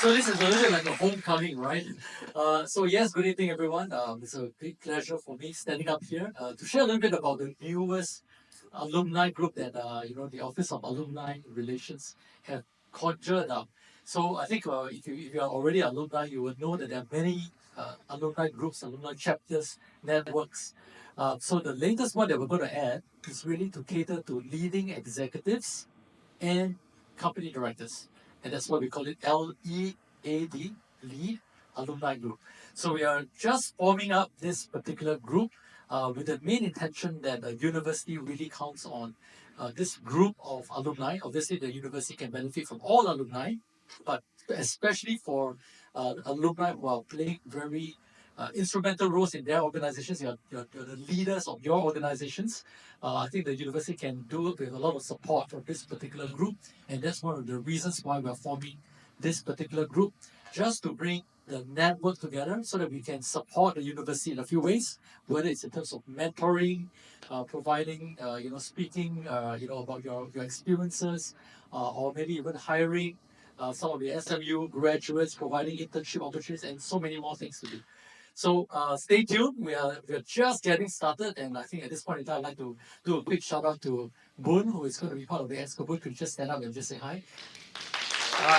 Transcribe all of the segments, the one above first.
So this is a little bit like a homecoming, right? So yes, good evening everyone. It's a great pleasure for me standing up here to share a little bit about the newest alumni group that the Office of Alumni Relations have conjured up. So I think if you are already alumni, you will know that there are many alumni groups, alumni chapters, networks. So the latest one that we're going to add is really to cater to leading executives and company directors. And that's why we call it LEAD, Lead Alumni Group. So we are just forming up this particular group with the main intention that the university really counts on this group of alumni. Obviously, the university can benefit from all alumni, but especially for alumni who are playing very instrumental roles in their organizations, you're the leaders of your organizations. I think the university can do it with a lot of support for this particular group, and that's one of the reasons why we're forming this particular group, just to bring the network together so that we can support the university in a few ways, whether it's in terms of mentoring, providing, speaking, about your experiences, or maybe even hiring some of the SMU graduates, providing internship opportunities, and so many more things to do. So stay tuned. We're just getting started, and I think at this point in time, I'd like to do a quick shout out to Boon, who is going to be part of the exco. Boon, could you just stand up and just say hi?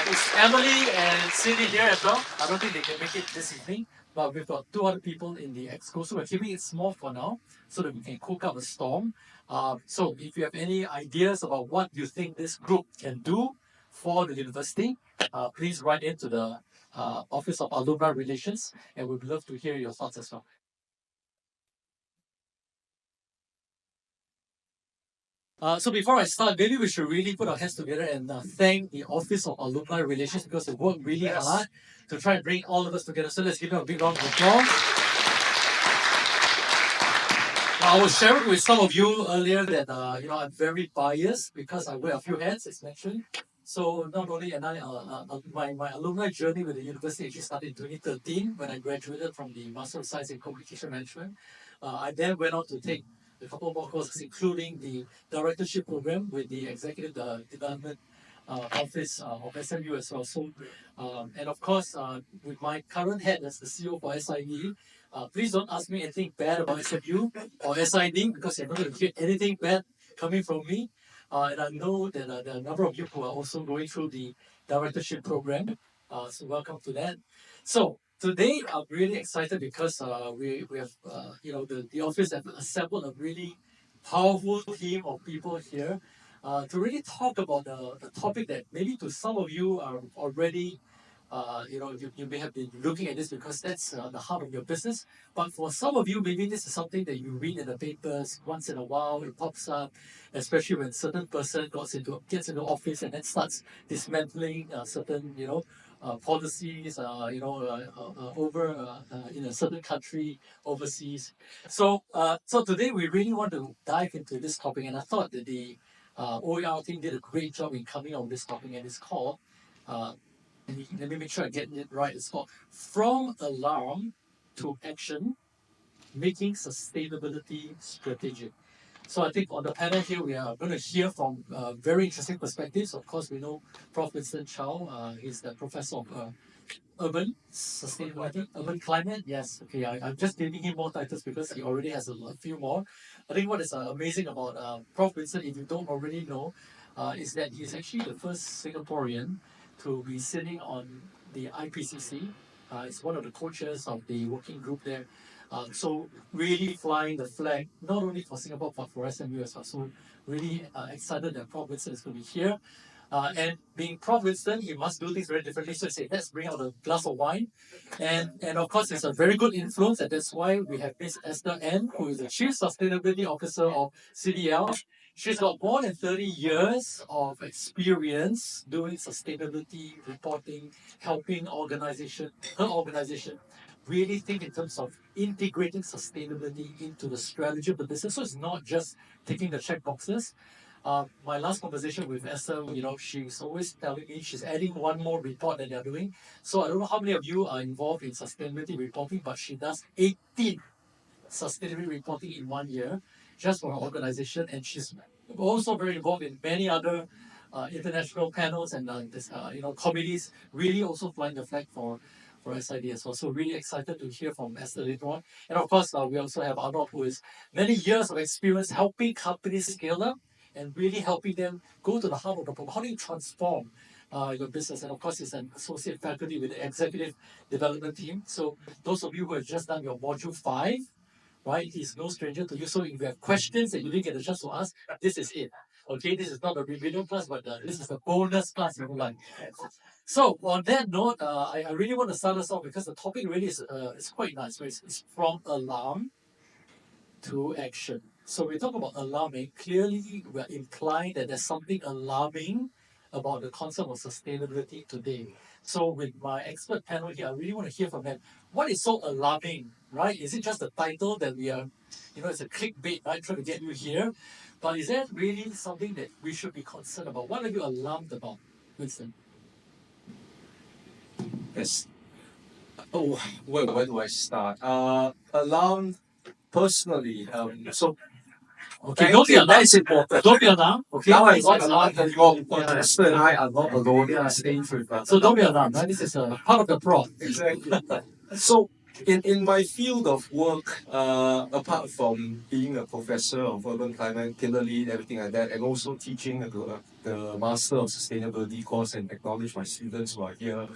It's Emily and Cindy here as well. I don't think they can make it this evening, but we've got two other people in the exco, so we're keeping it small for now, so that we can cook up a storm. So if you have any ideas about what you think this group can do for the university, please write into the Office of Alumni Relations, and we'd love to hear your thoughts as well. So before I start, maybe we should really put our hands together and thank the Office of Alumni Relations, because they worked really hard to try and bring all of us together. So let's give them a big round of applause. I was sharing with some of you earlier that I'm very biased because I wear a few hats, as mentioned. So not only am I my alumni journey with the university actually started in 2013 when I graduated from the Master of Science in Communication Management. I then went on to take a couple more courses, including the directorship program with the Executive Development Office of SMU as well. So, and of course, with my current head as the CEO for SID, please don't ask me anything bad about SMU or SID, because you're not going to hear anything bad coming from me. And I know that there are a number of you who are also going through the directorship program. So welcome to that. So today I'm really excited because we have the office have assembled a really powerful team of people here to really talk about the topic that maybe to some of you are already you may have been looking at this because that's the heart of your business. But for some of you, maybe this is something that you read in the papers once in a while. It pops up, especially when certain person gets into office and then starts dismantling certain policies over in a certain country overseas. So today we really want to dive into this topic, and I thought that the OER team did a great job in coming up with this topic, and it's called. Let me make sure I get it right. It's called From Alarm to Action, Making Sustainability Strategic. So I think on the panel here, we are going to hear from very interesting perspectives. Of course, we know Prof. Winston Chow. He's the professor of urban sustainability, urban climate. Yes, okay. I'm just giving him more titles because he already has a few more. I think what is amazing about Prof. Winston, if you don't already know, is that he's actually the first Singaporean to be sitting on the IPCC. He's one of the co-chairs of the working group there. So really flying the flag, not only for Singapore, but for SMU as well. So really excited that Prof. Winston is going to be here. And being Prof. Winston, he must do things very differently. So he said, let's bring out a glass of wine. And of course, it's a very good influence. And that's why we have Miss Esther An, who is the Chief Sustainability Officer of CDL. She's got more than 30 years of experience doing sustainability reporting, helping her organization really think in terms of integrating sustainability into the strategy of the business. So it's not just taking the check boxes. My last conversation with Esther, she's always telling me she's adding one more report that they're doing. So I don't know how many of you are involved in sustainability reporting, but she does 18 sustainability reporting in 1 year just for her organization, and she's also very involved in many other international panels and committees really also flying the flag for SID as well. So really excited to hear from Esther later on. And of course, we also have Arnaud, who is many years of experience helping companies scale up and really helping them go to the heart of the problem. How do you transform your business? And of course, he's an associate faculty with the Executive Development team. So those of you who have just done your module 5, right? He's no stranger to you. So if you have questions that you didn't get a chance to ask, this is it. Okay, this is not a revision class, but this is a bonus class if you like. So on that note, I really want to start us off because the topic really is quite nice. So it's from alarm to action. So we talk about alarming. Clearly, we're implying that there's something alarming about the concept of sustainability today. So with my expert panel here, I really want to hear from them. What is so alarming, right? Is it just the title that we are, it's a clickbait, right? Trying to get you here. But is that really something that we should be concerned about? What are you alarmed about, Winston? Yes. Oh, where do I start? Alarmed personally. Okay, don't be that alarmed. is important. Don't be alarmed. Okay, Now I It's- got it's- alarmed that yeah. Esther and I are not alone in the stage with So don't be alarmed, right? This is a part of the prop. Exactly. So, in my field of work, apart from being a professor of urban climate, killer lead, everything like that, and also teaching the Master of Sustainability course and acknowledge my students who are here,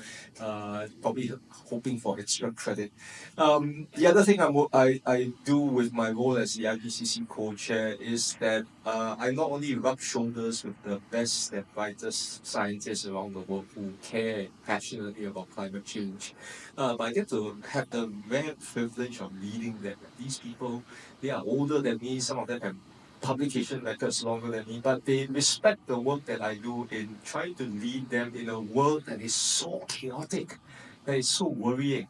probably hoping for extra credit. The other thing I do with my role as the IPCC co-chair is that I not only rub shoulders with the best and brightest scientists around the world who care passionately about climate change, but I get to have the rare privilege of leading them. These people, they are older than me, some of them have publication records longer than me, but they respect the work that I do in trying to lead them in a world that is so chaotic, that is so worrying.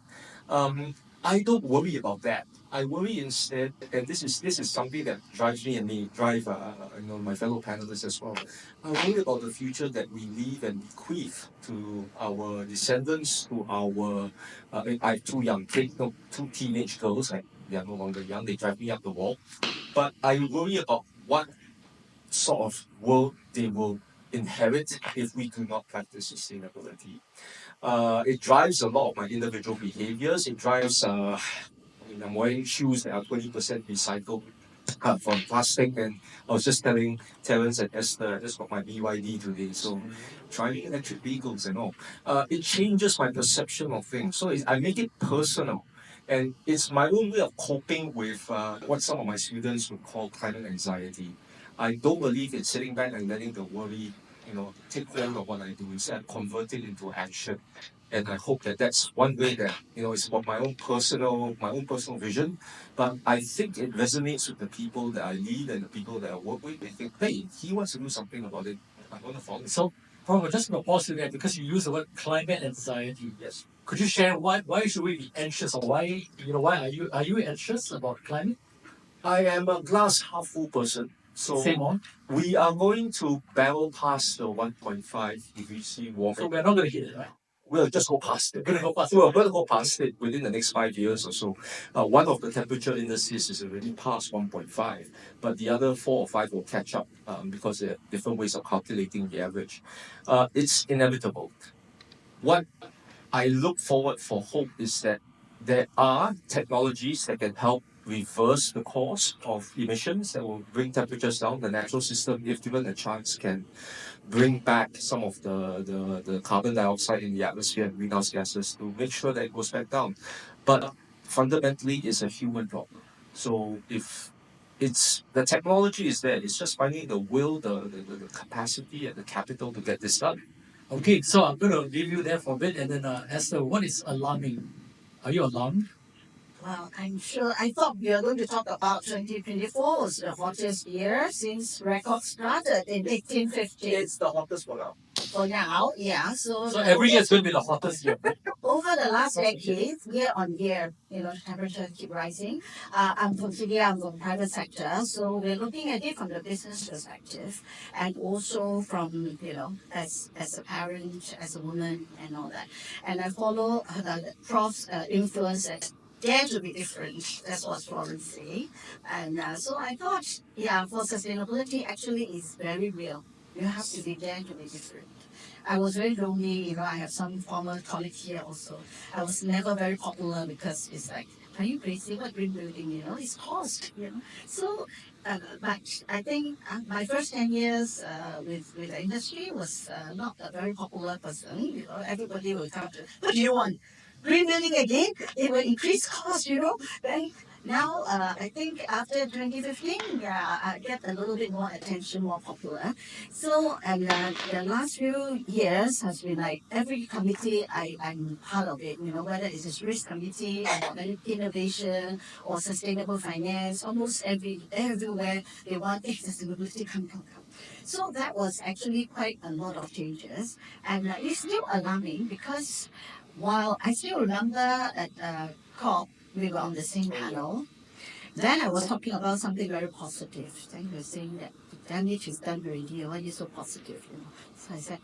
I don't worry about that. I worry instead, and this is something that drives me and may drive my fellow panelists as well. I worry about the future that we leave and bequeath to our descendants, to our I have two young kids, no, two teenage girls. They are no longer young. They drive me up the wall. But I worry about what sort of world they will inherit if we do not practice sustainability. It drives a lot of my individual behaviors. It drives, I'm wearing shoes that are 20% recycled from plastic. And I was just telling Terence and Esther, I just got my BYD today. So driving electric vehicles and all, it changes my perception of things. So I make it personal. And it's my own way of coping with what some of my students would call climate anxiety. I don't believe in sitting back and letting the worry, take hold of what I do. Instead, I convert it into action. And I hope that that's one way that, it's about my own personal vision. But I think it resonates with the people that I lead and the people that I work with. They think, hey, he wants to do something about it. I'm going to follow. So, Paul, just going to pause you there because you use the word climate anxiety. Yes. Could you share why should we be anxious, or why are you anxious about climate? I am a glass half full person. So Same on. we are going to barrel past the 1.5 degrees C warming. So we're not going to hit it, right? We'll just go past it. We're going to go past We're going to go past it within the next 5 years or so. One of the temperature indices is already past 1.5, but the other 4 or 5 will catch up because there are different ways of calculating the average. It's inevitable. What I look forward for hope is that there are technologies that can help reverse the course of emissions that will bring temperatures down. The natural system, if given a chance, can bring back some of the carbon dioxide in the atmosphere and greenhouse gases to make sure that it goes back down. But fundamentally, it's a human problem. So if the technology is there, it's just finding the will, the capacity, and the capital to get this done. Okay, so I'm going to leave you there for a bit, and then Esther, what is alarming? Are you alarmed? Well, I'm sure. I thought we were going to talk about 2024 was the hottest year since records started in 1850. It's the hottest for now. For now, yeah. So every year is going to be the hottest year. over the last decade, year on year, temperature keep rising. I'm from private sector, so we're looking at it from the business perspective, and also from as a parent, as a woman, and all that. And I follow the Prof's influence that dare to be different. That's what Florence say. And so I thought, for sustainability actually is very real. You have to be there to be different. I was very lonely, I have some former colleagues here also. I was never very popular because it's like, are you crazy? What green building, it's cost. So, but I think my first 10 years with the industry was not a very popular person. Everybody will come to, what do you want? Green building again? It will increase cost. Then now, I think after 2015, yeah, I get a little bit more attention, more popular. So, and the last few years has been like every committee I'm part of it, whether it's a risk committee or innovation or sustainable finance, almost everywhere they want sustainability come. So that was actually quite a lot of changes. And it's still alarming because while I still remember at COP, we were on the same panel. Then I was talking about something very positive. Then you were saying that the damage is done already. Why are you so positive? So I said,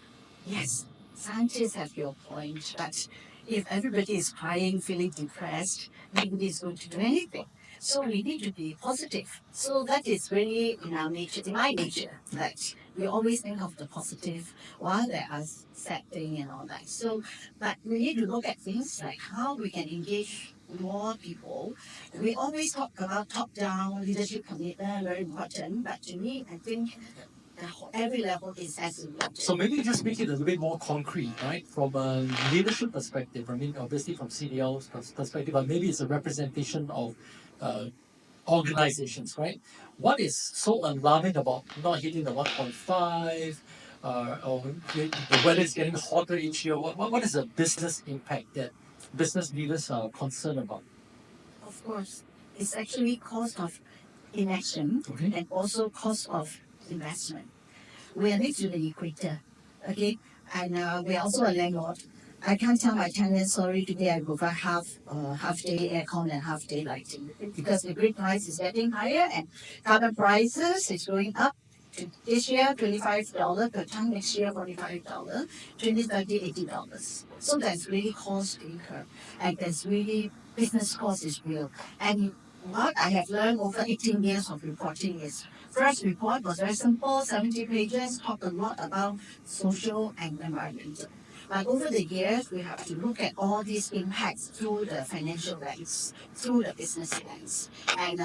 yes, scientists have your point, but if everybody is crying, feeling depressed, nobody is going to do anything. So we need to be positive. So that is really in our nature, in my nature, that we always think of the positive while there are sad things and all that. So, but we need to look at things like how we can engage more people. We always talk about top-down leadership commitment, very important. But to me, I think every level is as important. So maybe just make it a little bit more concrete, right? From a leadership perspective, I mean, obviously from CDL's perspective, but maybe it's a representation of uh, organizations, right? What is so alarming about not hitting the 1.5, or the weather is getting hotter each year? What is the business impact that business leaders are concerned about? Of course, it's actually cost of inaction Okay. and also cost of investment. We are next to the equator, okay? And we are also a landlord. I can't tell my tenants, sorry, today I provide half day aircon and half day lighting because the grid price is getting higher and carbon prices is going up. This year, $25 per ton, next year, $45, 2030, $80. So that's really cost incur. And that's really business cost is real. And what I have learned over 18 years of reporting is first report was very simple, 70 pages, talked a lot about social and environmental. But over the years, we have to look at all these impacts through the financial lens, through the business lens. And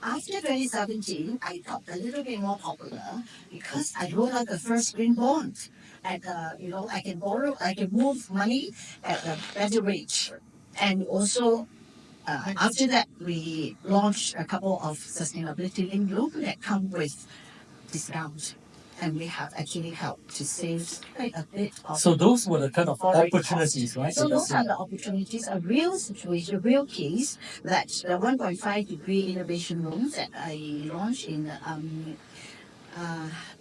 after 2017, I got a little bit more popular because I wrote out the first green bond. And, I can move money at a better rate. And also, after that, we launched a couple of sustainability linked loans that come with discounts. And we have actually helped to save quite a bit of. So those were the kind of borrowing opportunities, costs. right? So those are the opportunities, a real situation, a real case that the 1.5 degree innovation loans that I launched in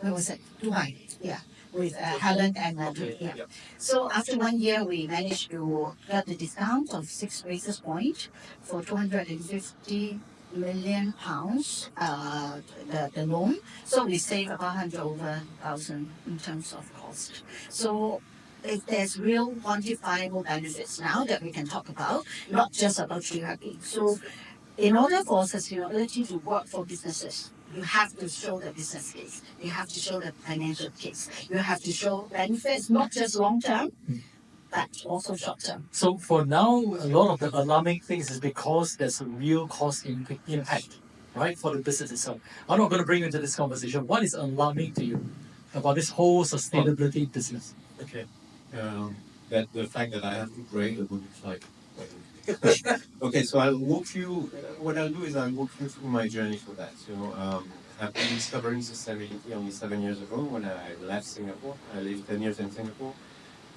where was it? Dubai. Yeah. With Helen and yeah. So after 1 year, we managed to get the discount of 6 basis points for 250 million pounds, the loan. So we save about 100 over 1,000 in terms of cost. So if there's real quantifiable benefits now that we can talk about, not just about tree hugging. So in order for sustainability to work for businesses, you have to show the business case. You have to show the financial case. You have to show benefits, not just long term, but also short term. So for now, a lot of the alarming things is because there's a real cost impact, right, for the business itself. I'm not going to bring you into this conversation. What is alarming to you about this whole sustainability business? Okay. That the fact that I have to break the bullet like. Okay, so I'll walk you. What I'll do is I'll walk you through my journey for that. I've been discovering sustainability only 7 years ago when I left Singapore. I lived 10 years in Singapore,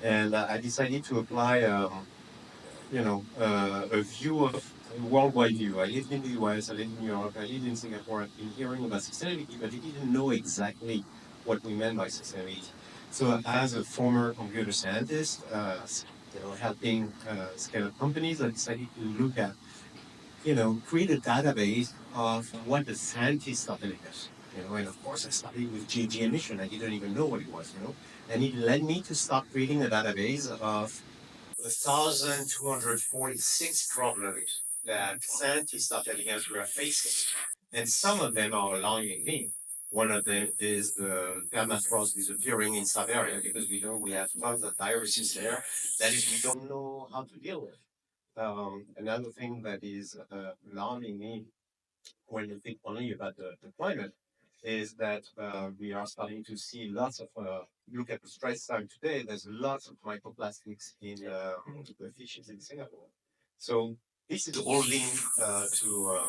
and I decided to apply, a view of a worldwide view. I lived in the US, I lived in Europe, I lived in Singapore. I've been hearing about sustainability, but I didn't know exactly what we meant by sustainability. So, as a former computer scientist, helping scale up companies, I decided to look at, create a database of what the scientists are telling us. And of course, I started with GHG emission. I didn't even know what it was. And it led me to start creating a database of 1,246 problems that scientists are telling us we are facing. And some of them are alarming me. One of them is the permafrost disappearing in Siberia because we know we have tons of viruses there that is we don't know how to deal with. Another thing that is alarming me when you think only about the climate is that we are starting to see lots of look at the stress time today. There's lots of microplastics in the fishes in Singapore. So this is all linked to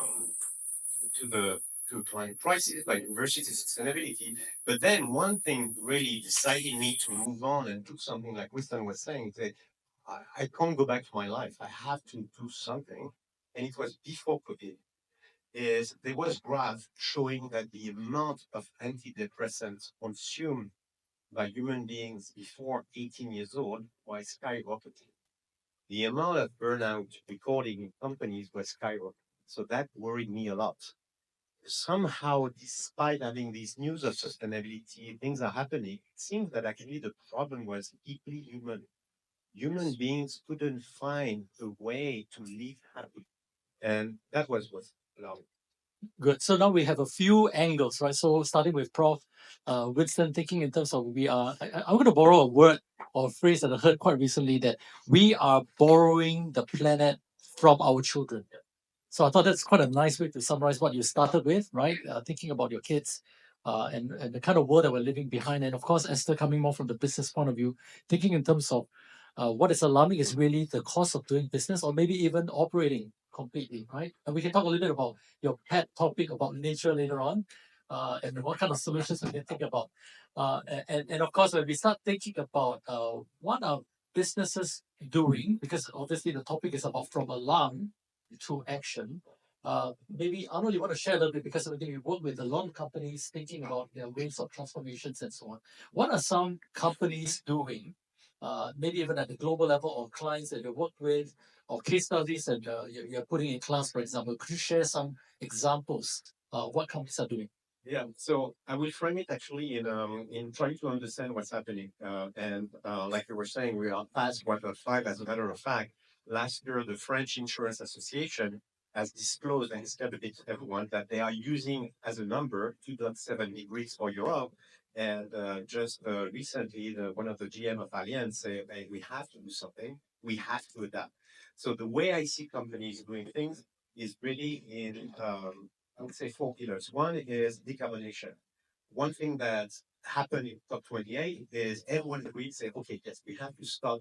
the to climate crisis, biodiversity, sustainability. But then one thing really decided me to move on and do something like Winston was saying that I can't go back to my life. I have to do something. And it was before COVID. Is there was graph showing that the amount of antidepressants consumed by human beings before 18 years old was skyrocketing. The amount of burnout recording in companies was skyrocketing. So that worried me a lot. Somehow, despite having these news of sustainability, things are happening. It seems that actually the problem was deeply human. Human beings couldn't find a way to live happy. And that was what's allowed. Good. So now we have a few angles, right? So starting with Prof. Winston, thinking in terms of I'm going to borrow a word or a phrase that I heard quite recently that we are borrowing the planet from our children. So I thought that's quite a nice way to summarize what you started with, right? Thinking about your kids and the kind of world that we're living behind. And of course, Esther, coming more from the business point of view, thinking in terms of what is alarming is really the cost of doing business or maybe even operating completely, right? And we can talk a little bit about your pet topic about nature later on and what kind of solutions we can think about. And of course, when we start thinking about what are businesses doing, because obviously the topic is about from alarm to action. Maybe Arnaud, you want to share a little bit because I think you work with a lot of companies thinking about their ways of transformations and so on. What are some companies doing, maybe even at the global level, or clients that you work with, or case studies that you're putting in class, for example? Could you share some examples of what companies are doing? Yeah, so I will frame it actually in trying to understand what's happening. And like you were saying, we are past 1.5. As a matter of fact, last year the French Insurance Association has disclosed and has said a bit to everyone that they are using as a number 2.7 degrees for Europe. And just recently, one of the GM of Allianz said, hey, we have to do something. We have to adapt. So the way I see companies doing things is really in I would say four pillars. One is decarbonization. One thing that happened in COP28 is everyone agreed, say, okay, yes, we have to stop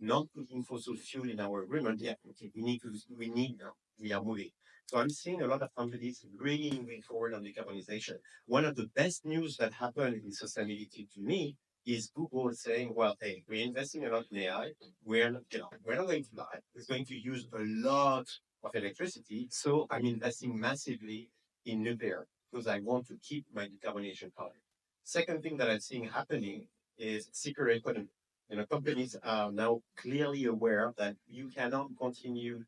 not putting fossil fuel in our agreement. Yeah, okay, we need now. We are moving. So I'm seeing a lot of companies really moving forward on decarbonization. One of the best news that happened in sustainability to me is Google saying, well, hey, we're investing a lot in AI. We're not going to lie. It's going to use a lot of electricity. So I'm investing massively in nuclear because I want to keep my decarbonization target. Second thing that I'm seeing happening is circular economy. Companies are now clearly aware that you cannot continue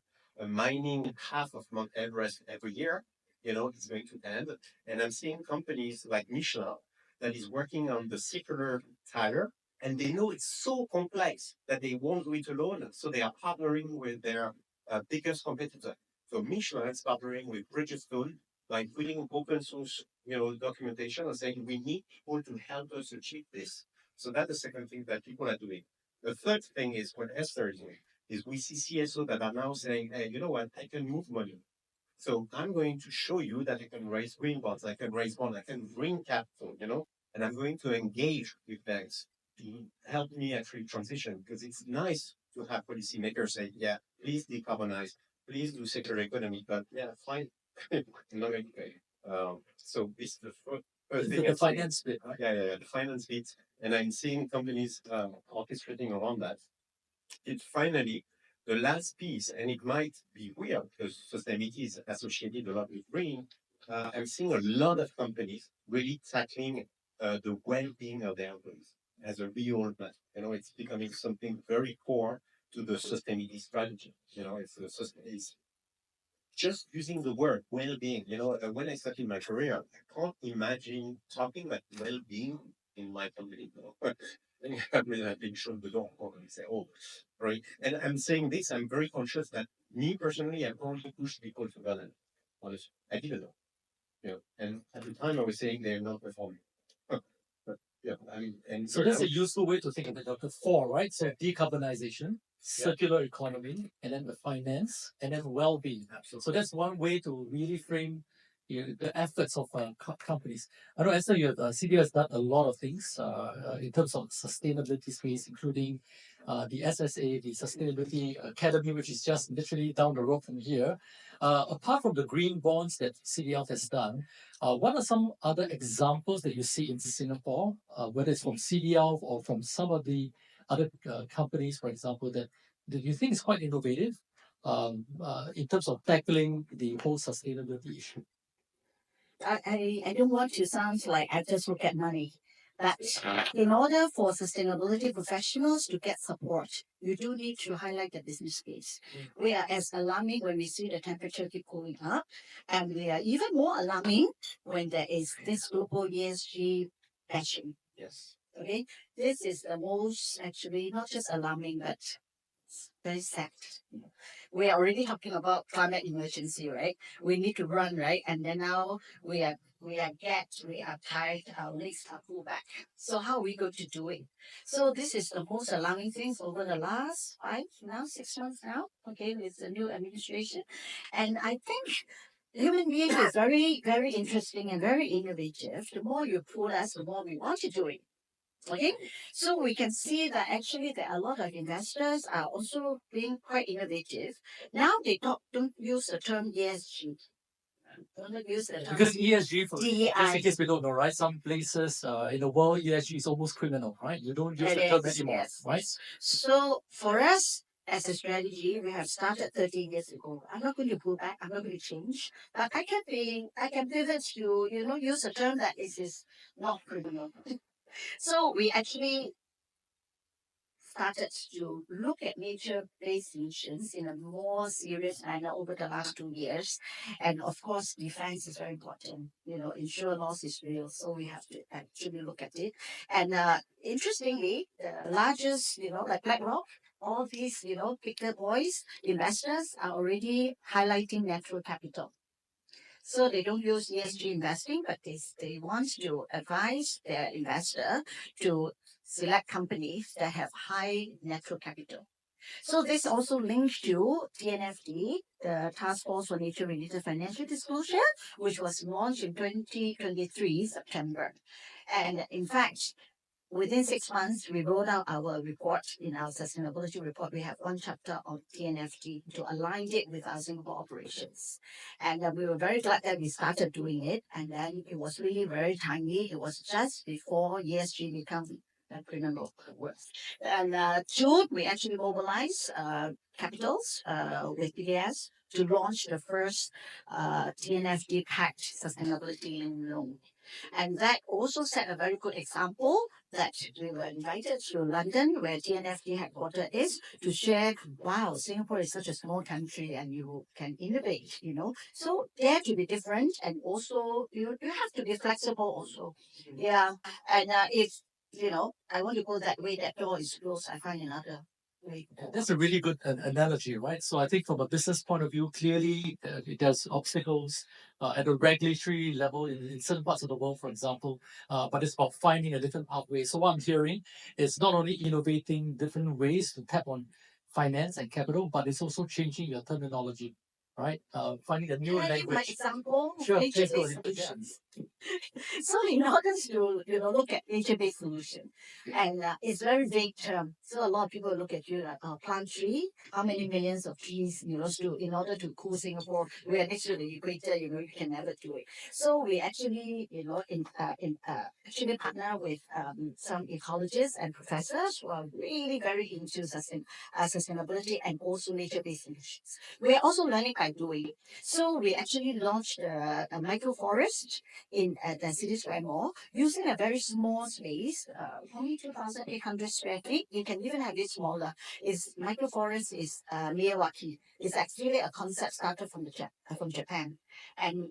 mining half of Mount Everest every year. It's going to end. And I'm seeing companies like Michelin that is working on the circular tire, and they know it's so complex that they won't do it alone. So they are partnering with their biggest competitor. So Michelin is partnering with Bridgestone by putting open source, documentation and saying we need people to help us achieve this. So that's the second thing that people are doing. The third thing is what Esther is doing is we see CSO that are now saying, hey, you know what, I can move money. So I'm going to show you that I can raise green bonds, I can raise bonds, I can bring capital, and I'm going to engage with banks to help me actually transition because it's nice to have policymakers say, yeah, please decarbonize, please do circular economy, but yeah, fine, I'm not going to pay. So this is the first thing. The finance bit, right? Yeah, the finance bit. And I'm seeing companies orchestrating around that. It's finally the last piece, and it might be weird because sustainability is associated a lot with green. I'm seeing a lot of companies really tackling the well-being of their employees as a real matter. It's becoming something very core to the sustainability strategy. It's just using the word well-being. When I started my career, I can't imagine talking about well-being in my company. And I've been shown the door and say, oh, right. And I'm saying this, I'm very conscious that me personally, I only push people to balance. Honestly, I didn't know. And at the time I was saying they're not performing. But yeah, I mean, and So that's a useful way to think of it, Dr. Four, right? So decarbonization, circular economy, and then the finance, and then well-being. absolutely. So that's one way to really frame the efforts of companies. I know, Esther, CDO has done a lot of things in terms of sustainability space, including the SSA, the Sustainability Academy, which is just literally down the road from here. Apart from the green bonds that CDL has done, what are some other examples that you see in Singapore, whether it's from CDL or from some of the other companies, for example, that you think is quite innovative in terms of tackling the whole sustainability issue? I don't want to sound like I just look at money. But in order for sustainability professionals to get support, you do need to highlight the business case. We are as alarming when we see the temperature keep going up, and we are even more alarming when there is this global ESG bashing. Yes. Okay, this is the most actually not just alarming but very sad. We are already talking about climate emergency, right? We need to run, right? And then now we are tired, our legs are pulled back. So how are we going to do it? So this is the most alarming things over the last 6 months now, okay, with the new administration. And I think human being is very, very interesting and very innovative. The more you pull us, the more we want to do it. Okay, so we can see that actually there are a lot of investors are also being quite innovative. Now they don't use the term ESG. Don't use the term Because ESG, just in DEI. case we don't know, right? Some places in the world, ESG is almost criminal, right? You don't use the term anymore, Yes. right? So for us as a strategy, we have started 13 years ago. I'm not going to pull back. I'm not going to change, but I can pivot to use a term that is not criminal. So we actually started to look at nature-based solutions in a more serious manner over the last 2 years. And of course, defense is very important. Ensure loss is real, so we have to actually look at it. And interestingly, the largest, like BlackRock, all these, bigger boys, investors are already highlighting natural capital. So they don't use ESG investing, but they want to advise their investor to select companies that have high natural capital. So this also links to TNFD, the Task Force for Nature-Related Financial Disclosure, which was launched in 2023 September. And in fact, within 6 months, we rolled out our report. In our sustainability report, we have one chapter on TNFD to align it with our Singapore operations. And we were very glad that we started doing it. And then it was really very timely. It was just before ESG became a criminal word. And June, we actually mobilized capitals with PDS to launch the first TNFD-packed sustainability loan. And that also set a very good example that we were invited to London, where TNFD headquarters is, to share, wow, Singapore is such a small country and you can innovate, So they have to be different, and also you have to be flexible also. Yeah. And if, I want to go that way, that door is closed, I find another way. That's a really good analogy, right? So I think from a business point of view, clearly there's obstacles at a regulatory level in certain parts of the world, for example, but it's about finding a different pathway. So what I'm hearing is not only innovating different ways to tap on finance and capital, but it's also changing your terminology, right? Finding a new Can I give my language. example? Sure, please go Nature-based ahead. solutions. So in order to look at nature-based solution, and it's very vague term. So a lot of people look at you like plant tree. How many millions of trees in order to cool Singapore? We are next to the equator. You can never do it. So we actually actually partner with some ecologists and professors who are really very into sustainability and also nature-based solutions. We are also learning by doing. So we actually launched a microforest in the City Square Mall using a very small space, only 2,800 square feet. You can even have it smaller. Microforest is Miyawaki. It's actually a concept started from Japan, and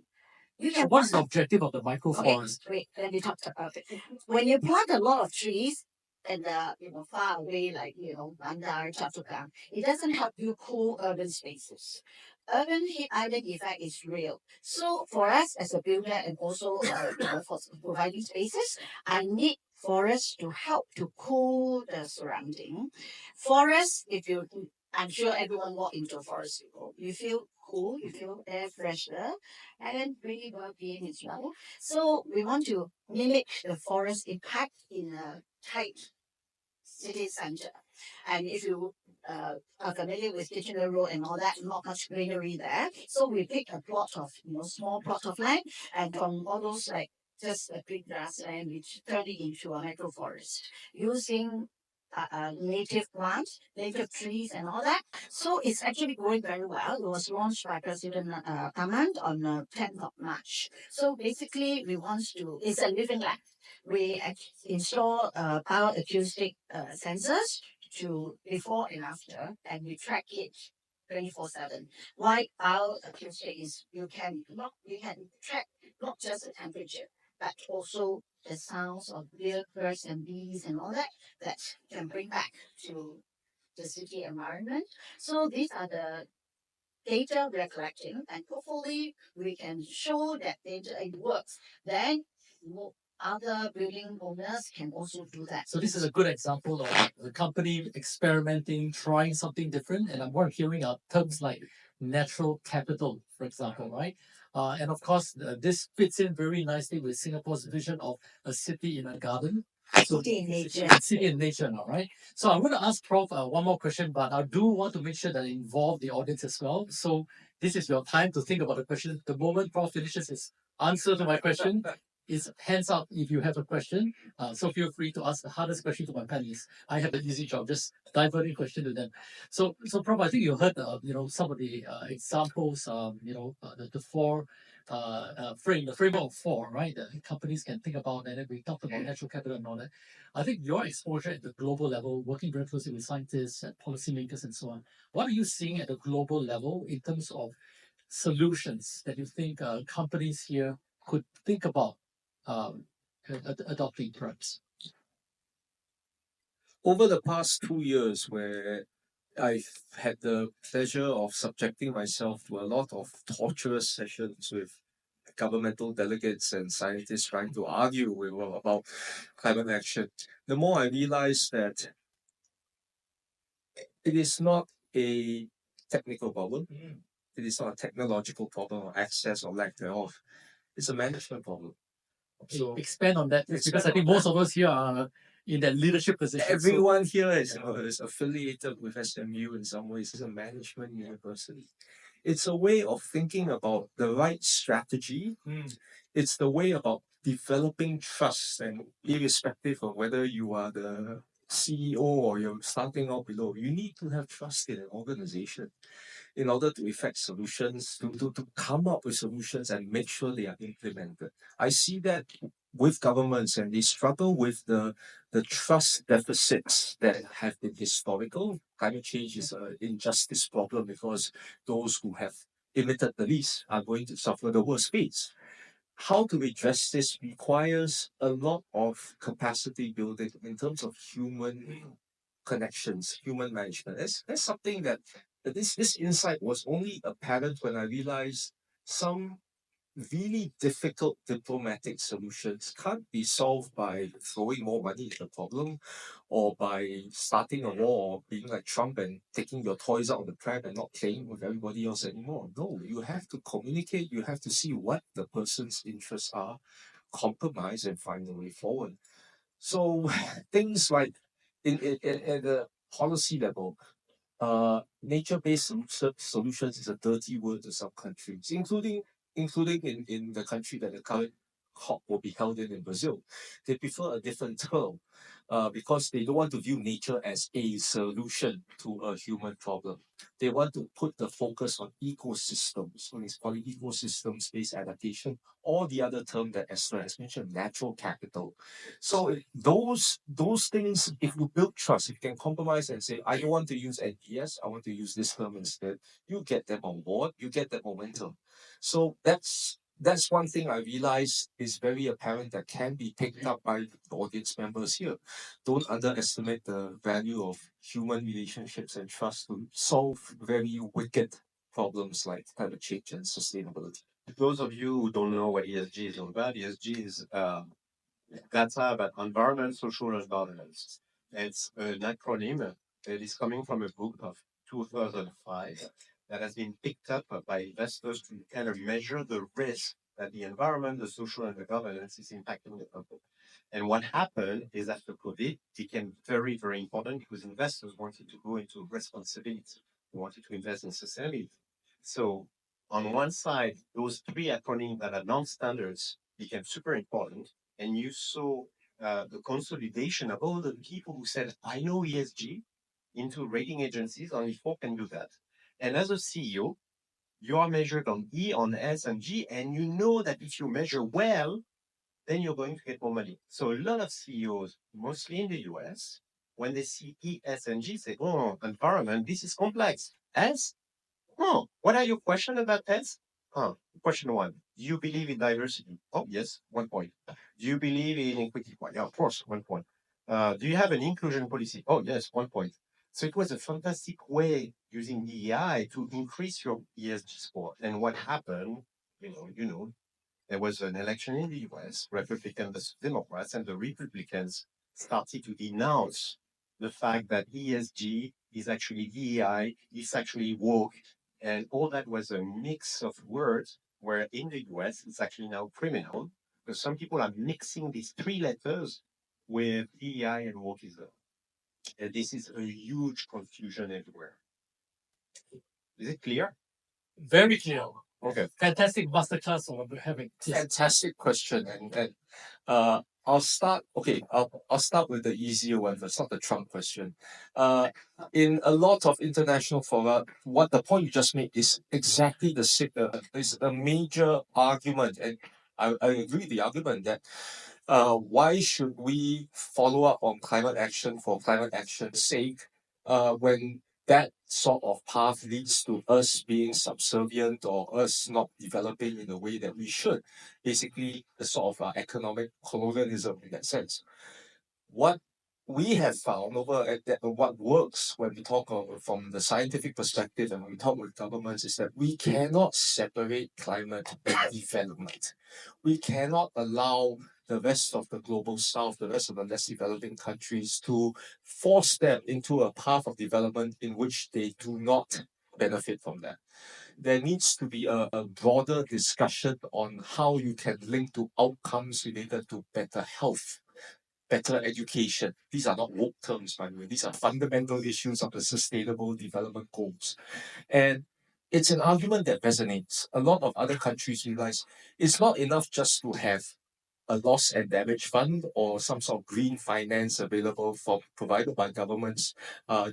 you So can. what's the objective of the Okay, microforest? wait. Let me talk about it. When you plant a lot of trees and far away, like Bandar, Choa Chu Kang, it doesn't help you cool urban spaces. urban heat island effect is real. So for us as a builder and also for providing spaces, I need forests to help to cool the surrounding. Forest, I'm sure everyone walk into a forest, you feel cool, you feel air fresher, and then really well-being as well. So we want to mimic the forest impact in a tight city center. And if you are familiar with Kitchener Road and all that, not much greenery there. So we picked a plot of, small plot of land, and from all those like just a big grassland, we turned it into a micro forest using native plants, native trees, and all that. So it's actually growing very well. It was launched by President Taman on 10th of March. So basically, it's a living lab. We install power acoustic sensors to before and after, and we track it 24/7. Why power acoustic is you can track not just the temperature, but also the sounds of birds and bees and all that can bring back to the city environment. So these are the data we're collecting, and hopefully we can show that data it works. Then other building owners can also do that. So this is a good example of the company experimenting, trying something different, and I'm hearing terms like natural capital, for example, right? And of course, this fits in very nicely with Singapore's vision of a city in a garden. City in nature. City in nature now, right? So I'm going to ask Prof one more question, but I do want to make sure that I involve the audience as well. So this is your time to think about the question. The moment Prof finishes his answer to my question, is hands up if you have a question. So feel free to ask the hardest question to my panelists. I have an easy job, just diverting question to them. So Prof, I think you heard some of the examples. The four the framework of four, right? That companies can think about, and then we talked about natural capital and all that. I think your exposure at the global level, working very closely with scientists and policymakers and so on. What are you seeing at the global level in terms of solutions that you think companies here could think about adopting perhaps? Over the past 2 years, where I've had the pleasure of subjecting myself to a lot of torturous sessions with governmental delegates and scientists trying to argue about climate action, the more I realize that it is not a technical problem. It is not a technological problem or access or lack thereof. It's a management problem. So expand on that, because I think most of us here are in that leadership position. Everyone here is affiliated with SMU in some ways. It's a management university. It's a way of thinking about the right strategy. It's the way about developing trust, and irrespective of whether you are the CEO or you're starting out below, you need to have trust in an organization in order to effect solutions, to come up with solutions and make sure they are implemented. I see that with governments, and they struggle with the trust deficits that have been historical. Climate change is an injustice problem because those who have emitted the least are going to suffer the worst fates. How to address this requires a lot of capacity building in terms of human connections, human management. That's something that this insight was only apparent when I realized some really difficult diplomatic solutions can't be solved by throwing more money at the problem, or by starting a war, or being like Trump and taking your toys out of the pram and not playing with everybody else anymore. No, you have to communicate, you have to see what the person's interests are, compromise and find a way forward. So things like at the policy level, nature-based solutions is a dirty word to some countries, including in the country that the current COP will be held in Brazil. They prefer a different term because they don't want to view nature as a solution to a human problem. They want to put the focus on ecosystems, so it's called ecosystems-based adaptation, or the other term that Esther has mentioned, natural capital. So those things, if you build trust, if you can compromise and say, I don't want to use NPS, I want to use this term instead, you get them on board, you get that momentum. So that's one thing I realize is very apparent that can be picked up by the audience members here. Don't underestimate the value of human relationships and trust to solve very wicked problems like climate change and sustainability. Those of you who don't know what ESG is all about, ESG is data about environment, social, and governance. It's an acronym that is coming from a book of 2005 that has been picked up by investors to kind of measure the risk that the environment, the social, and the governance is impacting the public. And what happened is after COVID, it became very, very important because investors wanted to go into responsibility. They wanted to invest in sustainability. So on one side, those three acronyms that are non-standards became super important. And you saw the consolidation of all the people who said, I know ESG into rating agencies, only four can do that. And as a CEO, you are measured on E, on S, and G, and you know that if you measure well, then you're going to get more money. So a lot of CEOs, mostly in the US, when they see E, S, and G, say, oh, environment, this is complex. S? Oh, what are your questions about S? Question one, do you believe in diversity? Oh, yes, 1 point. Do you believe in equity? Yeah, of course, 1 point. Do you have an inclusion policy? Oh, yes, 1 point. So it was a fantastic way using DEI to increase your ESG score. And what happened, there was an election in the US, Republicans versus Democrats, and the Republicans started to denounce the fact that ESG is actually DEI, is actually woke, and all that was a mix of words where in the US it's actually now criminal because some people are mixing these three letters with DEI and wokeism. And this is a huge confusion everywhere. Is it clear? Very clear. Okay. Fantastic masterclass we're having. Yes. Fantastic question, and I'll start. Okay, I'll start with the easier one first, not the Trump question. In a lot of international fora, what the point you just made is exactly the same. Is a major argument, and I agree with the argument that why should we follow up on climate action for climate action's sake when that sort of path leads to us being subservient or us not developing in the way that we should. Basically, the sort of economic colonialism in that sense. What we have found over at that, what works when we talk from the scientific perspective and when we talk with governments is that we cannot separate climate and development. We cannot allow the rest of the global south, the rest of the less developing countries to force them into a path of development in which they do not benefit from that. There needs to be a broader discussion on how you can link to outcomes related to better health, better education. These are not woke terms, by the way. These are fundamental issues of the sustainable development goals. And it's an argument that resonates. A lot of other countries realize it's not enough just to have a loss and damage fund or some sort of green finance available for provided by governments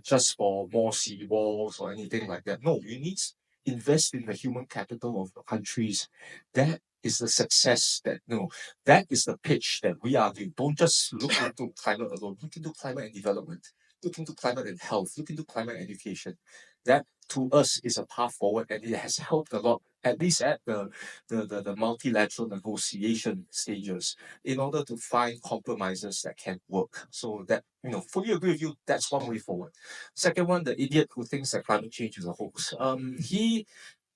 just for more seawalls or anything like that. No, you need to invest in the human capital of the countries. That is the success that is the pitch that we argue. Don't just look into climate alone. Look into climate and development. Look into climate and health. Look into climate education. That to us is a path forward, and it has helped a lot, at least at the multilateral negotiation stages, in order to find compromises that can work. So that, fully agree with you, that's one way forward. Second one, the idiot who thinks that climate change is a hoax. He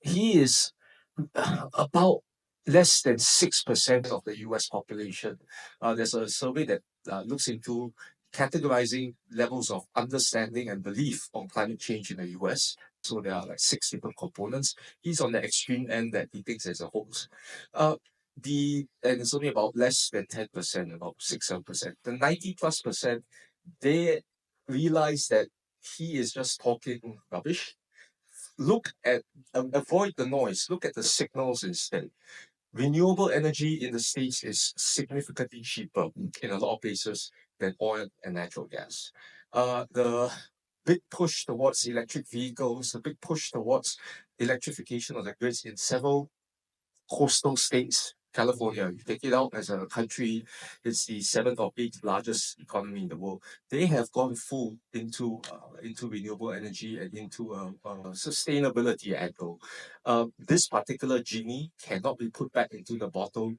is about less than 6% of the US population. There's a survey that looks into categorizing levels of understanding and belief on climate change in the US. So there are like 6 different components. He's on the extreme end that he thinks it's a hoax. And it's only about less than 10%, about 6-7%. The 90+%, they realize that he is just talking rubbish. Look at, avoid the noise, look at the signals instead. Renewable energy in the States is significantly cheaper in a lot of places than oil and natural gas. The big push towards electric vehicles, the big push towards electrification of the grids in several coastal states. California, you take it out as a country, it's the 7th or 8th largest economy in the world. They have gone full into renewable energy and into a sustainability angle. This particular genie cannot be put back into the bottle,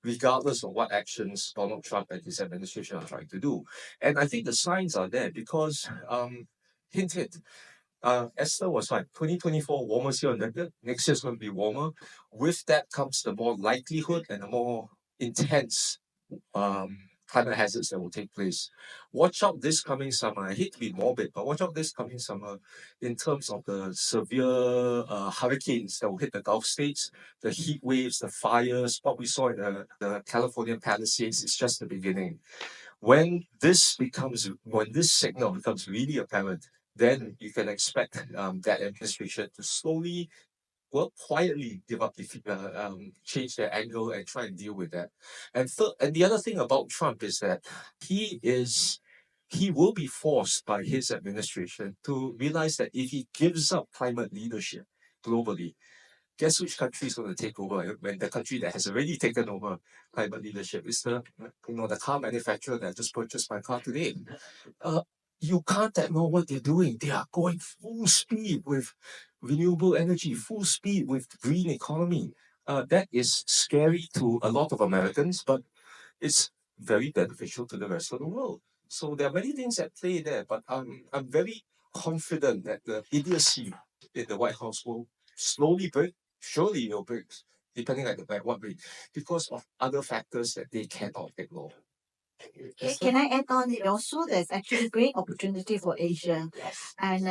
regardless of what actions Donald Trump and his administration are trying to do. And I think the signs are there because, hint, Esther was like 2024 warmer year, and then next year is going to be warmer. With that comes the more likelihood and the more intense climate hazards that will take place. Watch out this coming summer. I hate to be morbid, but watch out this coming summer in terms of the severe hurricanes that will hit the Gulf states, the heat waves, the fires. What we saw in the California Palisades is just the beginning. When this signal becomes really apparent, then you can expect that administration to slowly, well, quietly give up, change their angle and try and deal with that. And the other thing about Trump is that he will be forced by his administration to realize that if he gives up climate leadership globally, guess which country is going to take over? When the country that has already taken over climate leadership is the car manufacturer that just purchased my car today. You can't ignore what they're doing. They are going full speed with renewable energy, full speed with green economy. That is scary to a lot of Americans, but it's very beneficial to the rest of the world. So there are many things at play there, but I'm very confident that the idiocy in the White House will slowly break. Surely it'll break, depending on what rate, because of other factors that they cannot ignore. Can I add on it also? There's actually great opportunity for Asia. And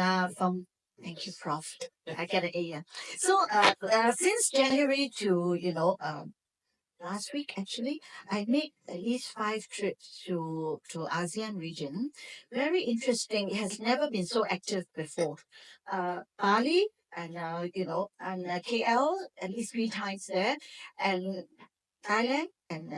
thank you, Prof. I get an A. Yeah. So since January to, last week actually, I made at least 5 trips to ASEAN region. Very interesting. It has never been so active before. Bali and KL at least 3 times there, and Thailand and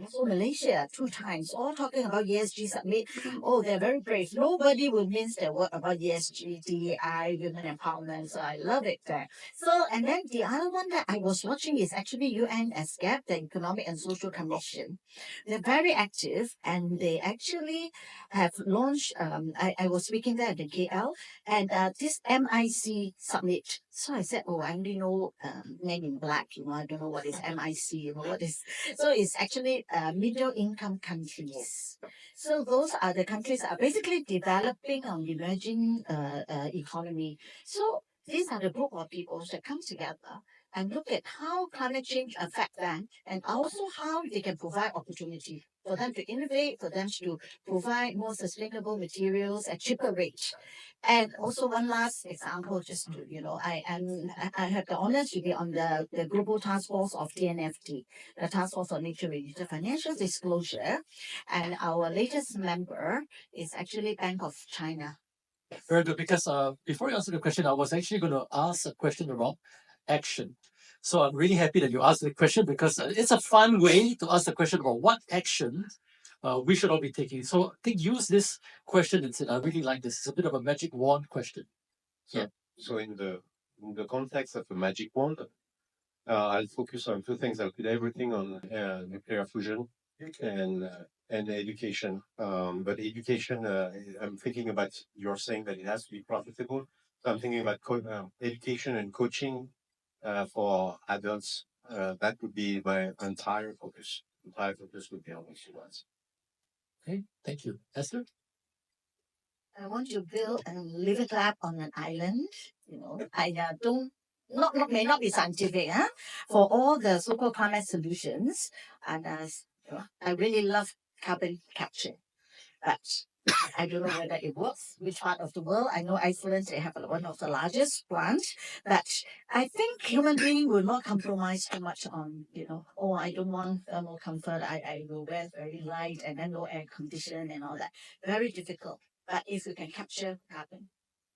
also Malaysia 2 times, all talking about ESG summit. Oh, they're very brave. Nobody will mince their word about ESG, DEI, women empowerment. So I love it there. So, and then the other one that I was watching is actually UN SGAP, the Economic and Social Commission. They're very active, and they actually have launched, I was speaking there at the KL, and this MIC summit. So I said, I only know Men in Black, I don't know what is MIC, what is. So it's actually middle income countries. So those are the countries that are basically developing or emerging economy. So these are the group of people that come together and look at how climate change affect them, and also how they can provide opportunity for them to innovate, for them to provide more sustainable materials at cheaper rates. And also one last example, just to, I have the honor to be on the global task force of TNFD, the Task Force on Nature-Related Financial Disclosure. And our latest member is actually Bank of China. Very good, because before you answer the question, I was actually going to ask a question about action. So I'm really happy that you asked the question, because it's a fun way to ask the question about what action we should all be taking. So I think use this question instead. I really like this. It's a bit of a magic wand question. So in the context of a magic wand, I'll focus on 2 things. I'll put everything on nuclear fusion and education. But education, I'm thinking about, you're saying that it has to be profitable. So I'm thinking about education and coaching for adults. That would be my entire focus. Entire focus would be on these 2 ones. Okay, thank you. Esther? I want to build a living lab on an island. I may not be scientific, for all the so-called climate solutions. And I really love carbon capture, but I don't know whether it works, which part of the world. I know Iceland, they have one of the largest plants, but I think human being will not compromise too much on, I don't want thermal comfort. I will wear very light, and then no air condition and all that. Very difficult. But if you can capture carbon,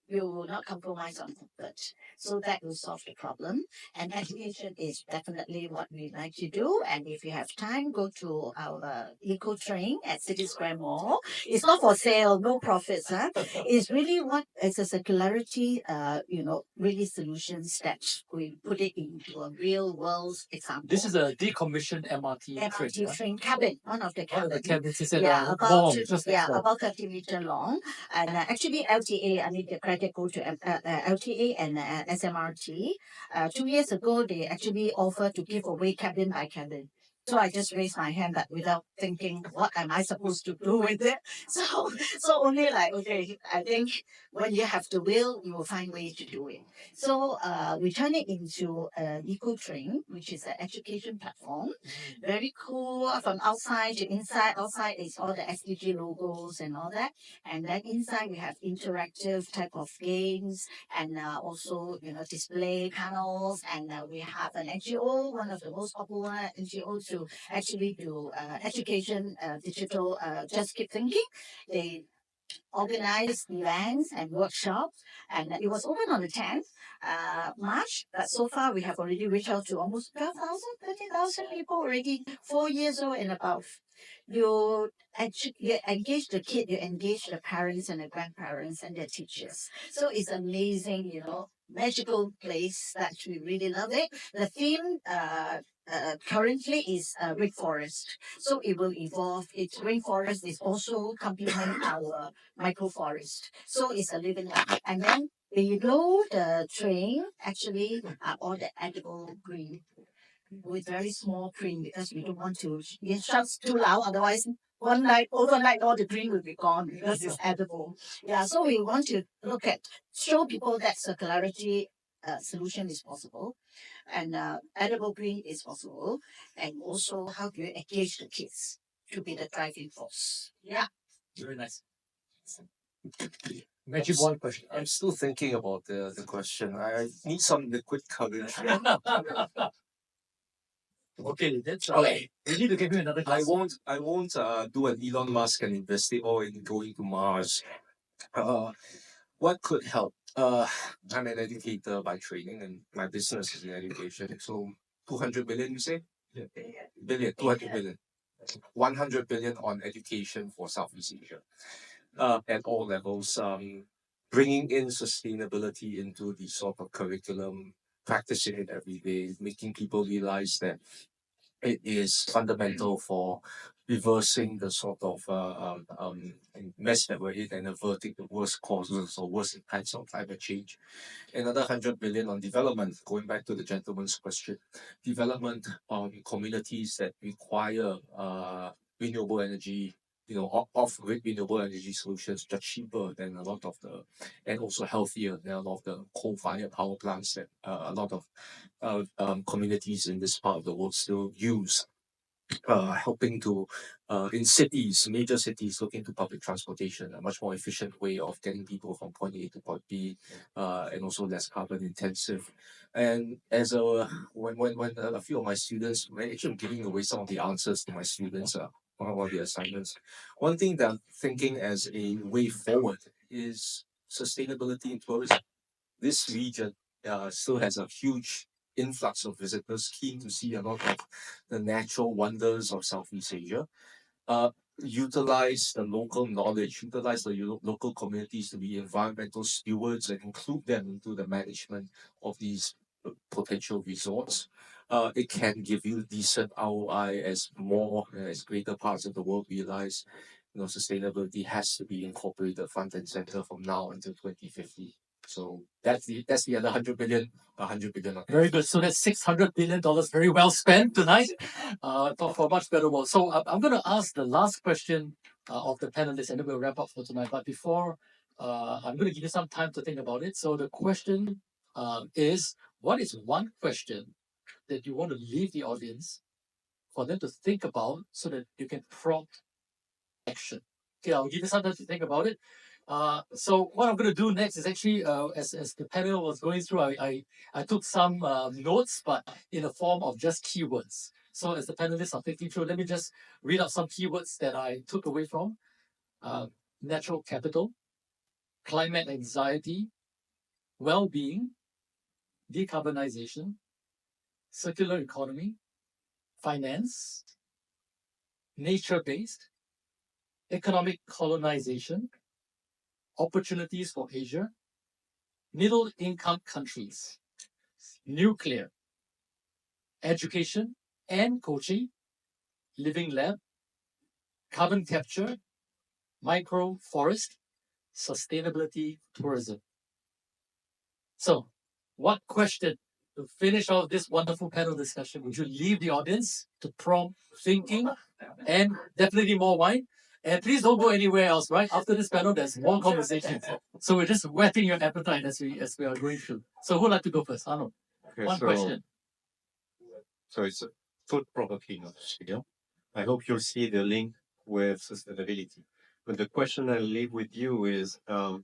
you will not compromise on comfort. So that will solve the problem. And education is definitely what we like to do. And if you have time, go to our Eco Train at City Square Mall. It's not for sale, no profits. It's really it's a circularity, really solutions that we put it into a real world example. This is a decommissioned MRT train cabin, one of the cabins. Cabins is about 30 meters long. And actually LTA, I need the credit go to LTA and SMRT. 2 years ago, they actually offered to give away cabin by cabin. So I just raised my hand, but without thinking, what am I supposed to do with it? So only like, okay, I think when you have the will, you will find ways to do it. So we turn it into an eco-train, which is an education platform. Very cool from outside to inside. Outside is all the SDG logos and all that. And then inside we have interactive type of games and also, display panels. And we have an NGO, one of the most popular NGO to actually do education, digital, just keep thinking. They organize events and workshops, and it was open on the 10th March. But so far, we have already reached out to almost 12,000, 13,000 people already, 4 years old and above. You engage the kid, you engage the parents and the grandparents and their teachers. So it's amazing, magical place that we really love it. The theme currently is rainforest. So it will evolve. Its rainforest is also complement our microforest. So it's a living one. And then below the train actually are all the edible green with very small green because we don't want to shout too loud. Otherwise, overnight, all the green will be gone because it's edible. Yeah, so we want to show people that circularity solution is possible and edible green is possible, and also how do you engage the kids to be the driving force. Yeah. Very nice. Imagine one question. I'm still thinking about the question. I need some liquid courage. Okay, that's Okay. we need to give you another glass. I won't do an Elon Musk and invest it all in going to Mars. What could help? I'm an educator by training and my business is in education. So 200 billion, you say? Yeah. Billion, 200 billion. 100 billion on education for Southeast Asia. At all levels, bringing in sustainability into the sort of curriculum, practicing it every day, making people realize that it is fundamental for reversing the sort of mess that we're in and averting the worst causes or worst impacts of climate change. Another 100 billion on development, going back to the gentleman's question, development on communities that require renewable energy, off-grid renewable energy solutions which are cheaper than a lot of and also healthier than a lot of the coal-fired power plants that a lot of communities in this part of the world still use. Helping to, in cities, major cities, look into public transportation, a much more efficient way of getting people from point A to point B, and also less carbon intensive. And when a few of my students, actually I'm giving away some of the answers to my students, one of the assignments. One thing that I'm thinking as a way forward is sustainability in tourism. This region still has a huge influx of visitors keen to see a lot of the natural wonders of Southeast Asia. Utilize the local knowledge, utilize the local communities to be environmental stewards and include them into the management of these potential resorts. It can give you decent ROI as greater parts of the world realize, sustainability has to be incorporated front and center from now until 2050. So that's the other 100 billion, 100 billion. Very good. So that's $600 billion very well spent tonight for a much better world. So I'm going to ask the last question of the panelists and then we'll wrap up for tonight. But before, I'm going to give you some time to think about it. So the question is, what is one question that you want to leave the audience for them to think about so that you can prompt action? Okay, I'll give you some time to think about it. So what I'm going to do next is actually, as the panel was going through, I took some notes, but in the form of just keywords. So as the panelists are thinking through, let me just read out some keywords that I took away from. Natural capital, climate anxiety, well-being, decarbonization, circular economy, finance, nature-based, economic colonization, opportunities for Asia, middle income countries, nuclear, education and coaching, living lab, carbon capture, micro forest, sustainability tourism. So, what question to finish off this wonderful panel discussion, would you leave the audience to prompt thinking and definitely more wine? And please don't go anywhere else, right? After this panel, there's more conversation. So we're just whetting your appetite as we are going through. So who'd like to go first? Arnaud. Okay, One question. So it's a thought-provoking, I hope you'll see the link with sustainability. But the question I'll leave with you is, do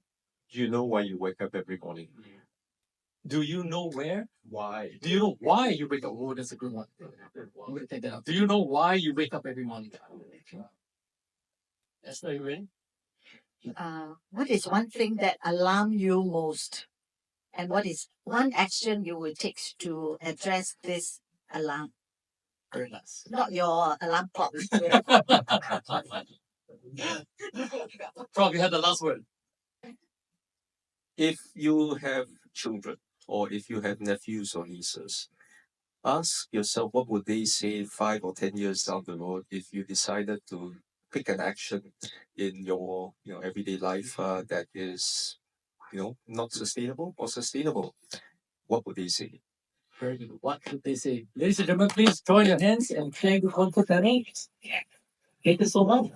you know why you wake up every morning? Do you know where? Why? Do you know why you wake up? Oh, that's a good one. I'm going to take that out. Do you know why you wake up every morning? Esther, are you ready? What is one thing that alarms you most? And what is one action you will take to address this alarm? Very nice. Not your alarm clock. Prof, you had the last word. If you have children or if you have nephews or nieces, ask yourself what would they say 5 or 10 years down the road if you decided to pick an action in your everyday life that is not sustainable or sustainable. What would they say? Very good. What would they say? Ladies and gentlemen, please join your hands and thank the wonderful panel. Thank you so much.